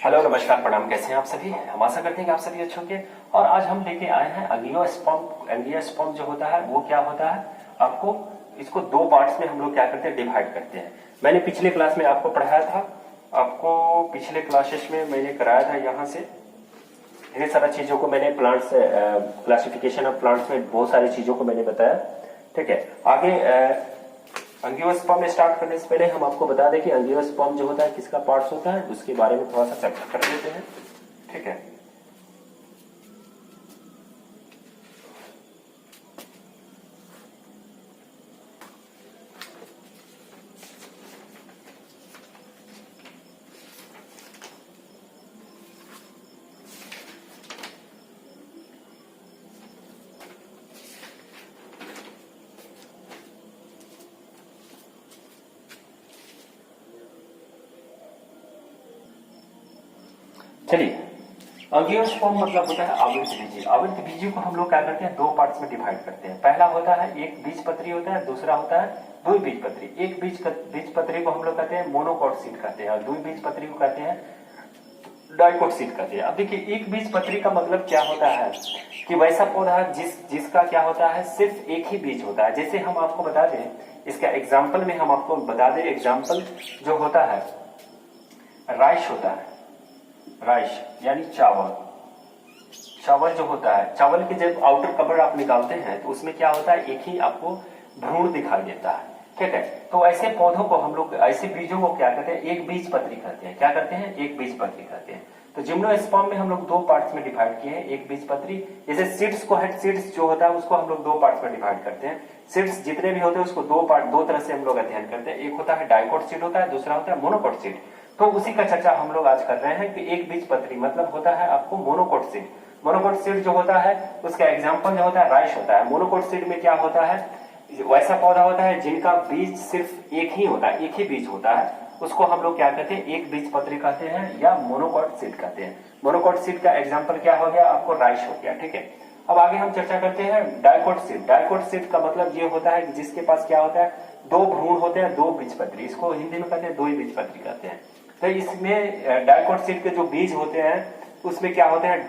Hello नमस्कार प्रणाम, कैसे हैं आप सभी। हम आशा करते हैं कि आप सभी अच्छे होंगे। और आज हम लेके आए हैं एंजियोस्पर्म। एंजियोस्पर्म जो होता है वो क्या होता है, आपको इसको दो पार्ट्स में हम लोग क्या करते हैं, डिवाइड करते हैं। मैंने पिछले क्लास में आपको पढ़ाया था, आपको पिछले क्लासेस में मैंने कराया था। यहाँ से ढेर सारा चीजों को मैंने प्लांट्स क्लासिफिकेशन ऑफ प्लांट्स में बहुत सारी चीजों को मैंने बताया। ठीक है, आगे एंजियोस्पर्म में स्टार्ट करने से पहले हम आपको बता दें कि एंजियोस्पर्म जो होता है किसका पार्ट्स होता है, उसके बारे में थोड़ा सा चर्चा कर लेते हैं। ठीक है, चलिए। एंजियोस्पर्म मतलब होता है आवृत बीजी। आवृत बीजी को हम लोग क्या करते हैं, दो पार्ट्स में डिवाइड करते हैं। पहला होता है एक बीजपत्री होता है, दूसरा होता है द्विबीजपत्री। एक बीजपत्री को हम लोग कहते हैं मोनोकॉट सीड कहते हैं, और द्विबीजपत्री को कहते हैं डाइकोट सीड कहते हैं। अब देखिए, एक बीजपत्री का मतलब क्या होता है कि वैसा पौधा जिसका क्या होता है, सिर्फ एक ही बीज होता है। जैसे हम आपको बता दें, इसका एग्जाम्पल में हम आपको बता दें, एग्जाम्पल जो होता है राइस होता है। राइस यानी चावल। चावल जो होता है, चावल के जब आउटर कवर आप निकालते हैं तो उसमें क्या होता है, एक ही आपको भ्रूण दिखाई देता है। ठीक है, तो ऐसे पौधों को हम लोग, ऐसे बीजों को क्या कहते हैं, एक बीजपत्री कहते हैं। क्या करते हैं, एक बीजपत्री कहते हैं। तो जिम्नोस्पर्म में हम लोग दो पार्ट्स में डिवाइड किए हैं, एक बीजपत्री। जैसे सीड्स को है, सीड्स जो होता है उसको हम लोग दो पार्ट्स में डिवाइड करते हैं। सीड्स जितने भी होते हैं उसको दो तरह से हम लोग अध्ययन करते हैं। एक होता है डाइकोट सीड होता है, दूसरा होता है मोनोकोट सीड। तो उसी का चर्चा हम लोग आज कर रहे हैं कि एक बीजपत्री मतलब होता है आपको मोनोकोट सीड। मोनोकोट सीड जो होता है उसका एग्जाम्पल जो होता है राइस होता है। मोनोकोट सीड में क्या होता है, वैसा पौधा होता है जिनका बीज सिर्फ एक ही होता है, एक ही बीज होता है, उसको हम लोग क्या कहते हैं, एक बीजपत्री कहते हैं या मोनोकोट सीड कहते हैं। मोनोकोट सीड का एग्जाम्पल क्या हो गया, आपको राइस हो गया। ठीक है, अब आगे हम चर्चा करते हैं डाइकोट सीड। डाइकोट सीड का मतलब ये होता है कि जिसके पास क्या होता है, दो भ्रूण होते हैं, दो बीजपत्री। इसको हिंदी में कहते हैं दो ही बीजपत्री कहते हैं। तो इसमें डाइकोट सीड के जो बीज होते हैं उसमें क्या होते हैं,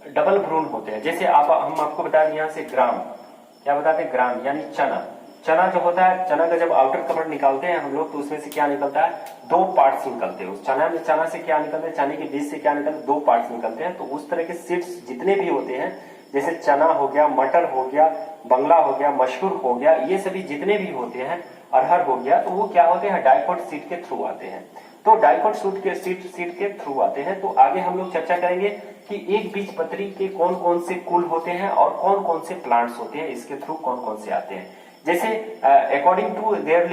डबल भ्रूण होते हैं। जैसे हम आपको बता दें, यहाँ से ग्राम, क्या बताते हैं, ग्राम यानी चना। चना जो होता है, चना का जब आउटर कवर निकालते हैं हम लोग तो उसमें से क्या निकलता है, दो पार्ट्स निकलते हैं। उस चना से क्या निकलता है, चने के बीज से क्या निकलता है, दो पार्ट्स निकलते हैं। तो उस तरह के सीड्स जितने भी होते हैं, जैसे चना हो गया, मटर हो गया, बंगला हो गया, मशरूम हो गया, ये सभी जितने भी होते हैं, अरहर हो गया, तो वो क्या होते हैं, डाइकोट सीड के थ्रू आते हैं। तो डाइकोट सीड के थ्रू आते हैं। तो आगे हम लोग चर्चा करेंगे कि एक बीजपत्री के कौन कौन से कुल होते हैं और कौन कौन से प्लांट्स होते हैं, इसके थ्रू कौन कौन से आते हैं। जैसे अकॉर्डिंग टू देयर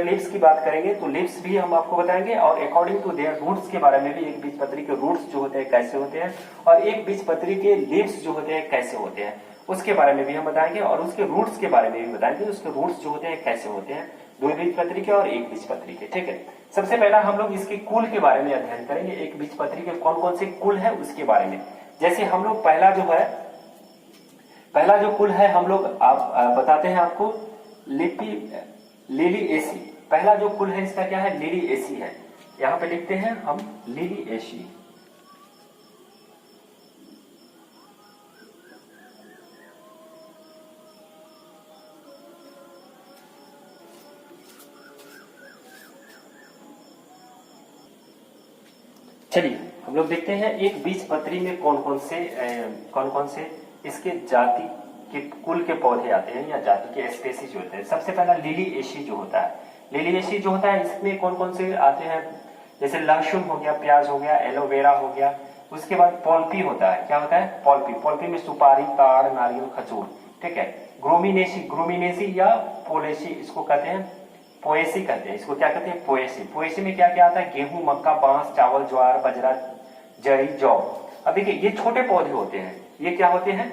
लीव्स की बात करेंगे तो लीव्स भी हम आपको बताएंगे, और अकॉर्डिंग टू देयर रूट्स के बारे में भी, एक बीजपत्री के रूट्स जो होते हैं कैसे होते हैं, और एक बीजपत्री के लीव्स जो होते हैं कैसे होते हैं, उसके बारे में भी हम बताएंगे, और उसके रूट्स के बारे में भी बताएंगे, उसके रूट्स जो होते हैं कैसे होते हैं, दो बीजपत्री के और एक बीजपत्री के। ठीक है, सबसे पहला हम लोग इसके कुल के बारे में अध्ययन करेंगे, एक बीजपत्री के कौन कौन से कुल है उसके बारे में। जैसे हम लोग पहला जो कुल है हम लोग बताते हैं आपको, लिली एसी। पहला जो कुल है इसका क्या है, लिली एसी है। यहां पे लिखते हैं हम लिली एसी। चलिए हम लोग देखते हैं एक बीजपत्री में कौन कौन से इसके जाति के कुल के पौधे आते हैं या जाति के स्पेसीज होते हैं। सबसे पहला लिली एशी जो होता है। लिली एशी जो होता है इसमें कौन कौन से आते हैं, जैसे लहसुन हो गया, प्याज हो गया, एलोवेरा हो गया। उसके बाद पॉल्पी होता है। क्या होता है, पॉल्पी में सुपारी, ताड़, नारियल, खजूर। ठीक है, ग्रोमिनेसी या पोलेसी इसको कहते हैं, पोएसी कहते हैं इसको। क्या कहते हैं, पोएसी में क्या क्या आता है, गेहूं, मक्का, बांस, चावल, ज्वार, बजरा, जई, जौ। अब देखिए ये छोटे पौधे होते हैं, ये क्या होते हैं,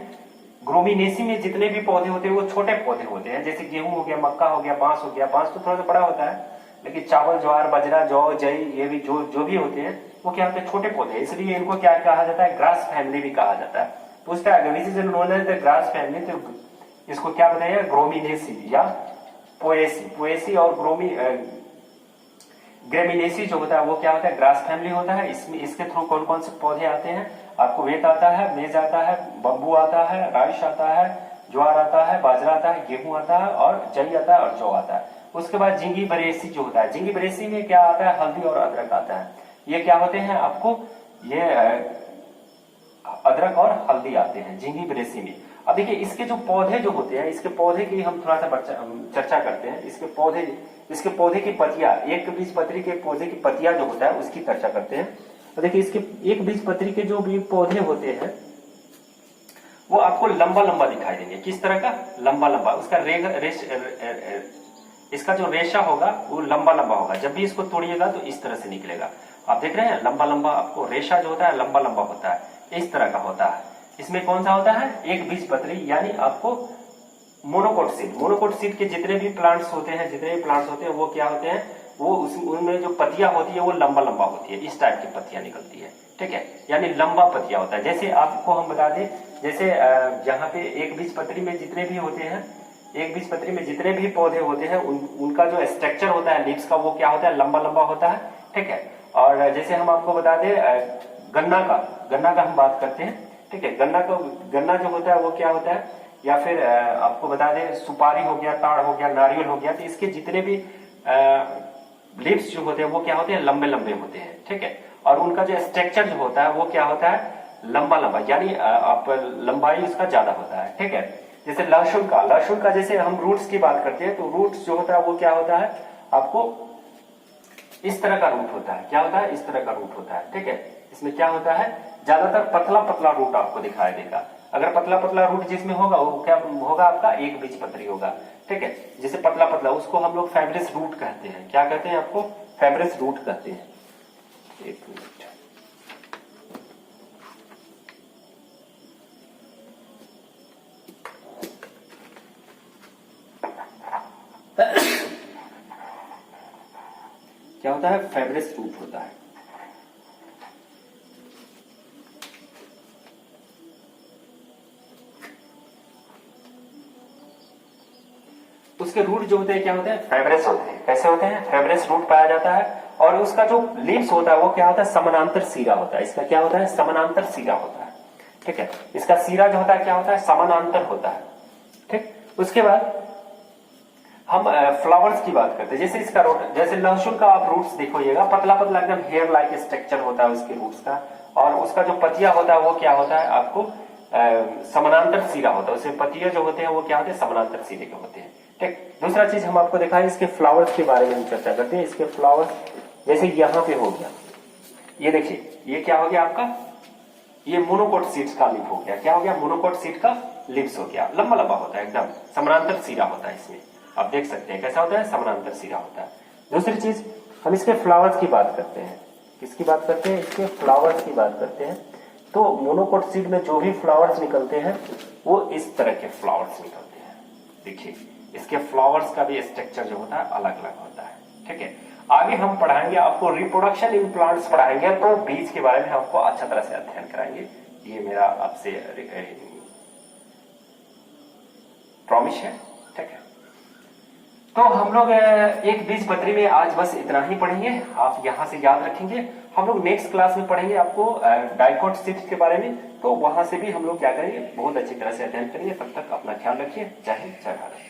ग्रोमिनेसी में जितने भी पौधे होते हैं वो छोटे पौधे होते हैं। जैसे गेहूं हो गया, मक्का हो गया, बांस हो गया। बांस तो थोड़ा सा बड़ा होता है, लेकिन चावल, ज्वार, बजरा, जौ, जई, ये भी जो भी होते हैं वो क्या होते हैं, छोटे पौधे। इसलिए इनको क्या कहा जाता है, ग्रास फैमिली भी कहा जाता है। पूछता है ग्रास फैमिली, तो इसको क्या बताइए, ग्रोमिनेसी या पोएसी और ग्रेमिनेसी जो होता है वो क्या होता है, ग्रास फैमिली होता है। इसमें इसके थ्रू कौन कौन से पौधे आते हैं, आपको वेत आता है, मेज आता है, बम्बू आता है, राइस आता है, ज्वार आता है, बाजरा आता है, गेहूं आता है और जई आता है और जौ आता है। उसके बाद झिंगी बरेसी जो होता है, झिंगी बरेसी में क्या आता है, हल्दी और अदरक आता है। ये क्या होते हैं आपको, ये अदरक और हल्दी आते हैं झिंगी बरेसी में। अब देखिए इसके जो पौधे जो होते हैं, इसके पौधे की हम थोड़ा सा चर्चा करते हैं। इसके पौधे की पत्तियां, एक बीजपत्री के पौधे की पत्तियां जो होता है उसकी चर्चा करते हैं। तो देखिए इसके एक बीजपत्री के जो भी पौधे होते हैं वो आपको लंबा लंबा दिखाई देंगे। किस तरह का, लंबा लंबा। उसका इसका जो रेशा होगा वो लंबा लंबा होगा। जब भी इसको तोड़िएगा तो इस तरह से निकलेगा। आप देख रहे हैं लंबा लंबा, आपको रेशा जो होता है लंबा लंबा होता है, इस तरह का होता है। इसमें कौन सा होता है, एक बीजपत्री, यानी आपको मोनोकोट सीड। मोनोकोट सीड के जितने भी प्लांट्स होते हैं वो क्या होते हैं, वो उनमें जो पत्तियां होती है वो लंबा लंबा होती है, इस टाइप की पत्तियां निकलती है, ठीक है, यानी लंबा पत्तियां होता है। जैसे आपको हम बता दें, जैसे यहाँ पे एक बीजपत्री में जितने भी होते हैं, एक बीजपत्री में जितने भी पौधे होते हैं उनका जो स्ट्रक्चर होता है लीव्स का वो क्या होता है, लंबा लंबा होता है, ठीक है। और जैसे हम आपको बता दें गन्ना का हम बात करते हैं, ठीक है। गन्ना जो होता है वो क्या होता है, या फिर आपको बता दें सुपारी हो गया, ताड़ हो गया, नारियल हो गया, तो इसके जितने भी लीव्स जो होते हैं वो क्या होते हैं, लंबे लंबे होते हैं, ठीक है। और उनका जो स्ट्रक्चर जो होता है वो क्या होता है, लंबा लंबा, यानी आप लंबाई उसका ज्यादा होता है, ठीक है। जैसे लहसुन का जैसे हम रूट्स की बात करते हैं, तो रूट्स जो होता है वो क्या होता है, आपको इस तरह का रूट होता है। क्या होता है, इस तरह का रूट होता है, ठीक है। इसमें क्या होता है, ज्यादातर पतला पतला रूट आपको दिखाई देगा। अगर पतला पतला रूट जिसमें होगा वो क्या होगा, आपका एक बीजपत्री होगा, ठीक है। जैसे पतला पतला उसको हम लोग फाइब्रस रूट कहते हैं। क्या कहते हैं, आपको फाइब्रस रूट कहते हैं। एक मिनट, क्या होता है, फाइब्रस रूट होता है। उसके रूट जो होते हैं क्या होते हैं, फाइब्रस होते हैं। कैसे होते हैं, फाइब्रस रूट पाया जाता है। और उसका जो लीव्स होता है वो क्या होता है, समानांतर सिरा होता है। इसका क्या होता है, समानांतर सिरा होता है, ठीक है। इसका सिरा जो होता है क्या होता है, समानांतर होता है, ठीक। उसके बाद हम फ्लावर्स की बात करते हैं। जैसे इसका रूट, जैसे लहसुन का आप रूट्स देखोइएगा, पतला पतला एकदम हेयर लाइक स्ट्रक्चर होता है उसके रूट्स का। और उसका जो पतिया होता है वो क्या होता है, आपको समानांतर सिरा होता है। उसमें पतिया जो होते हैं वो क्या होते हैं, समानांतर सिरे के होते हैं, ठीक। दूसरा चीज हम आपको दिखाएं, इसके फ्लावर्स के बारे में हम चर्चा करते हैं। इसके फ्लावर्स जैसे यहाँ पे हो गया, ये देखिए, ये क्या हो गया आपका, ये मोनोकोट सीड्स का लीफ हो गया। क्या हो गया, मोनोकोट सीड का लीव्स हो गया, लंबा लंबा होता है, एकदम समानांतर सिरा होता है। इसमें आप देख सकते हैं कैसा होता है, समानांतर सिरा होता है। दूसरी चीज हम इसके फ्लावर्स की बात करते हैं। किसकी बात करते हैं, इसके फ्लावर्स की बात करते हैं। तो मोनोकोट सीड में जो भी फ्लावर्स निकलते हैं वो इस तरह के फ्लावर्स निकलते हैं। देखिए इसके फ्लावर्स का भी स्ट्रक्चर जो होता है अलग अलग होता है, ठीक है। आगे हम पढ़ाएंगे आपको रिप्रोडक्शन इन प्लांट्स पढ़ाएंगे, तो बीज के बारे में आपको अच्छा तरह से अध्ययन कराएंगे। ये मेरा आपसे प्रॉमिस है, ठीक है। तो हम लोग एक बीजपत्री में आज बस इतना ही पढ़ेंगे। आप यहां से याद रखेंगे। हम लोग नेक्स्ट क्लास में पढ़ेंगे आपको डाइकोट सीड्स के बारे में। तो वहां से भी हम लोग क्या करेंगे, बहुत अच्छी तरह से अध्ययन करेंगे। तब तक अपना ख्याल रखिए। जय हिंद, जय भारत।